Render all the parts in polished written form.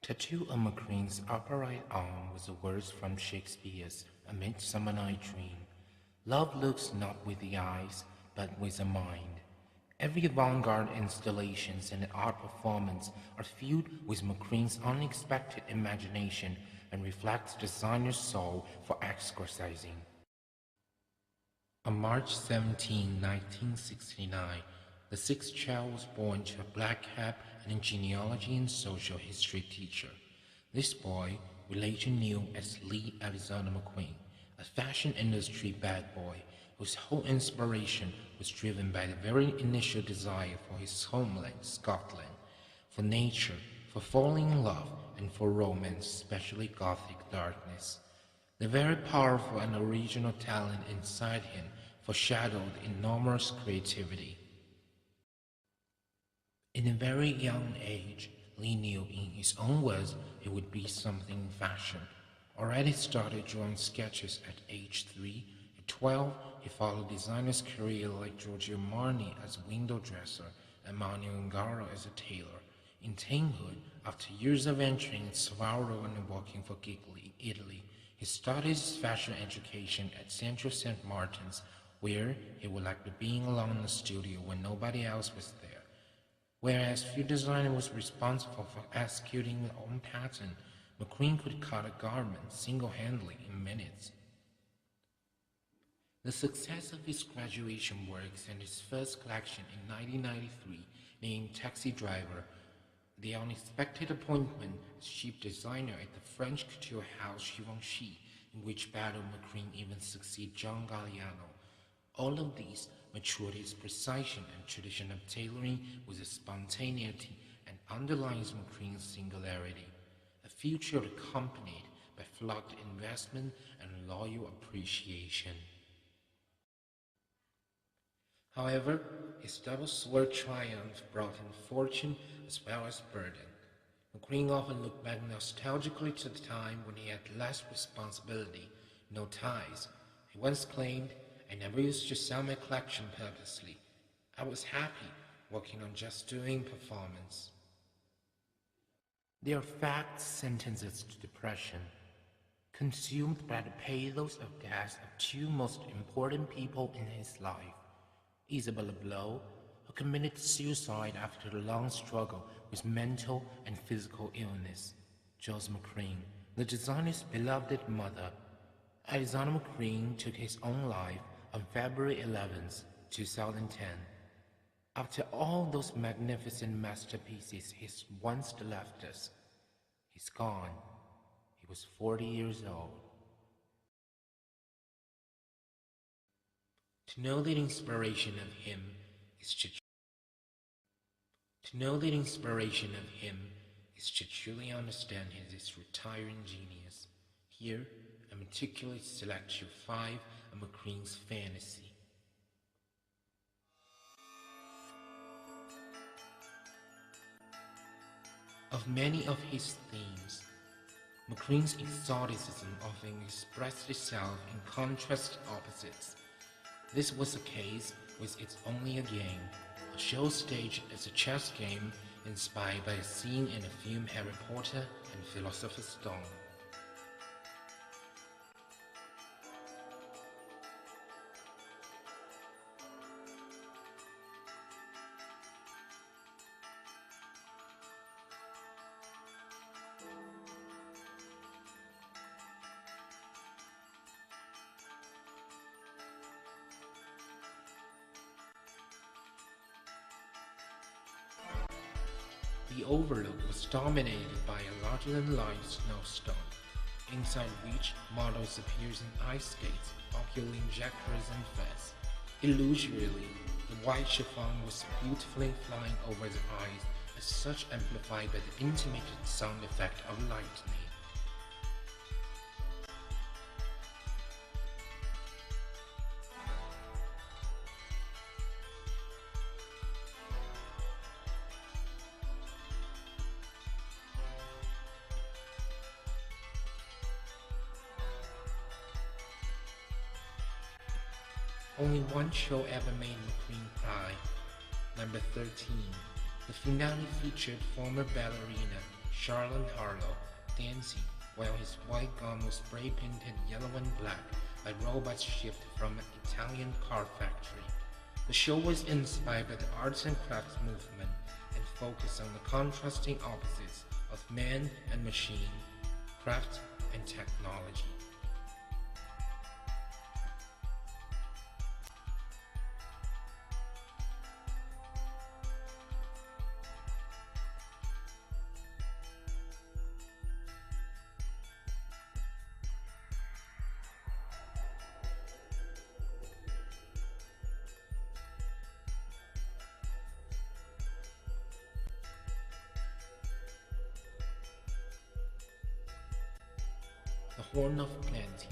Tattooed on McQueen's upper right arm was the words from Shakespeare's A Midsummer Night Dream. Love looks not with the eyes, but with the mind. Every avant-garde installations and art performance are filled with McQueen's unexpected imagination and reflects the designer's soul for exorcising. On March 17, 1969, the sixth child was born to a black cap and a genealogy and social history teacher. This boy we later knew as Lee Alexander McQueen, a fashion industry bad boy whose whole inspiration was driven by the very initial desire for his homeland, Scotland, for nature, for falling in love, and for romance, especially Gothic darkness. The very powerful and original talent inside him foreshadowed enormous creativity. In a very young age, Lee knew in his own words he would be something in fashion. Already started drawing sketches at age 3. At 12, he followed designer's career like Giorgio Armani as a window dresser and Manuel Ungaro as a tailor. In teenhood, after years of entering in Svalbard and working for Gigli, Italy, he started his fashion education at Central St. Martin's, where he would like to being alone in the studio when nobody else was there. Whereas few designer was responsible for executing their own pattern, McQueen could cut a garment single-handedly in minutes. The success of his graduation works and his first collection in 1993, named Taxi Driver, the unexpected appointment as chief designer at the French couture house Givenchy, in which battle McQueen even succeeded John Galliano. All of these matured his precision and tradition of tailoring with a spontaneity and underlines McQueen's singularity, a future accompanied by flocked investment and loyal appreciation. However, his double-sword triumph brought him fortune as well as burden. McQueen often looked back nostalgically to the time when he had less responsibility, no ties. He once claimed, "I never used to sell my collection purposely. I was happy working on just doing performance." They are fact sentences to depression, consumed by the pathos of death of two most important people in his life. Isabella Blow, who committed suicide after a long struggle with mental and physical illness. Jules McQueen, the designer's beloved mother. Alexander McQueen took his own life on February 11, 2010. After all those magnificent masterpieces he's once left us, he's gone. He was 40 years old. To know the inspiration of him is to truly understand his retiring genius. Here, I meticulously select you 5 of McQueen's fantasy. Of many of his themes, McQueen's exoticism often expressed itself in contrast opposites. This was the case with It's Only a Game, a show staged as a chess game inspired by a scene in the film Harry Potter and Philosopher's Stone. The overlook was dominated by a larger-than-life snowstorm, inside which models appeared in ice skates, ocular injectors, and vests. Illusorily, the white chiffon was beautifully flying over the eyes, as such amplified by the intimate sound effect of lightning. Only one show ever made McQueen cry. Number 13. The finale featured former ballerina Charlotte Harlow dancing while his white gown was spray-painted yellow and black by robots shipped from an Italian car factory. The show was inspired by the arts and crafts movement and focused on the contrasting opposites of man and machine, craft and technology. The Horn of Plenty,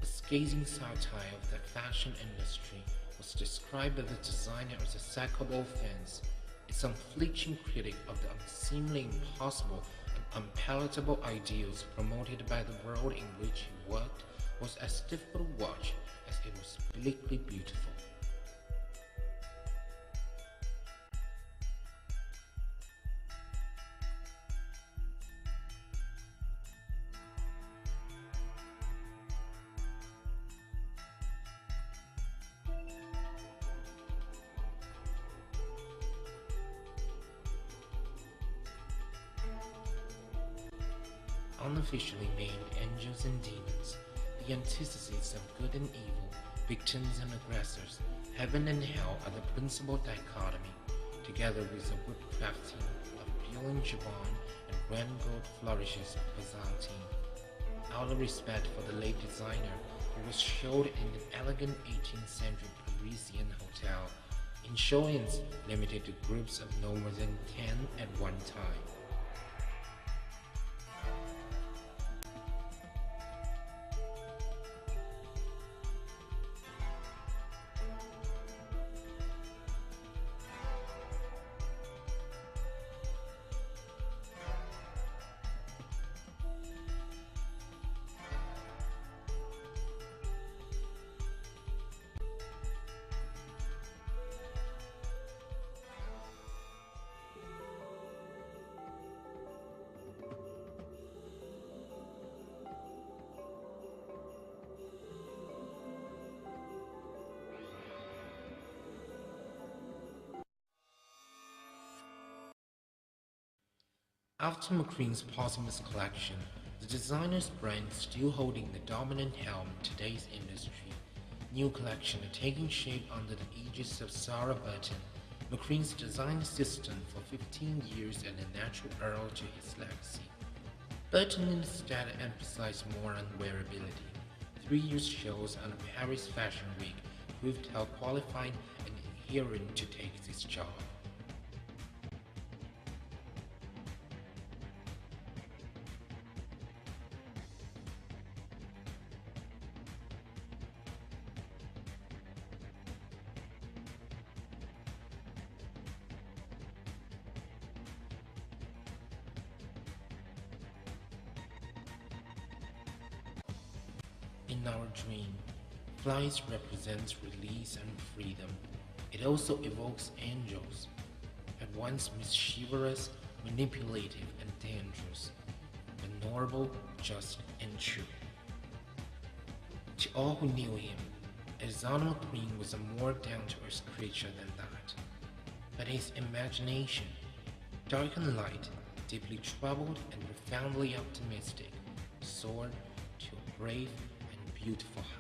a scathing satire of the fashion industry, was described by the designer as a sackable offense. Its unflinching critic of the unseemly impossible and unpalatable ideals promoted by the world in which he worked was as difficult to watch as it was bleakly beautiful. Unofficially named angels and demons, the antitheses of good and evil, victims and aggressors, heaven and hell are the principal dichotomy, together with the woodcrafting of Bjorn Javan and grand-gold flourishes of Byzantine. Out of respect for the late designer, it was showed in an elegant 18th century Parisian hotel, in showings limited to groups of no more than 10 at one time. After McQueen's posthumous collection, the designer's brand is still holding the dominant helm in today's industry. New collections are taking shape under the aegis of Sarah Burton, McQueen's design assistant for 15 years and a natural heir to his legacy. Burton instead emphasized more on wearability. 3 years shows on the Paris Fashion Week proved how qualified and inherent to take this job. In our dream, flight represents release and freedom. It also evokes angels, at once mischievous, manipulative, and dangerous, honorable, just, and true. To all who knew him, Alexander McQueen was a more down-to-earth creature than that. But his imagination, dark and light, deeply troubled and profoundly optimistic, soared to a brave and beautiful height.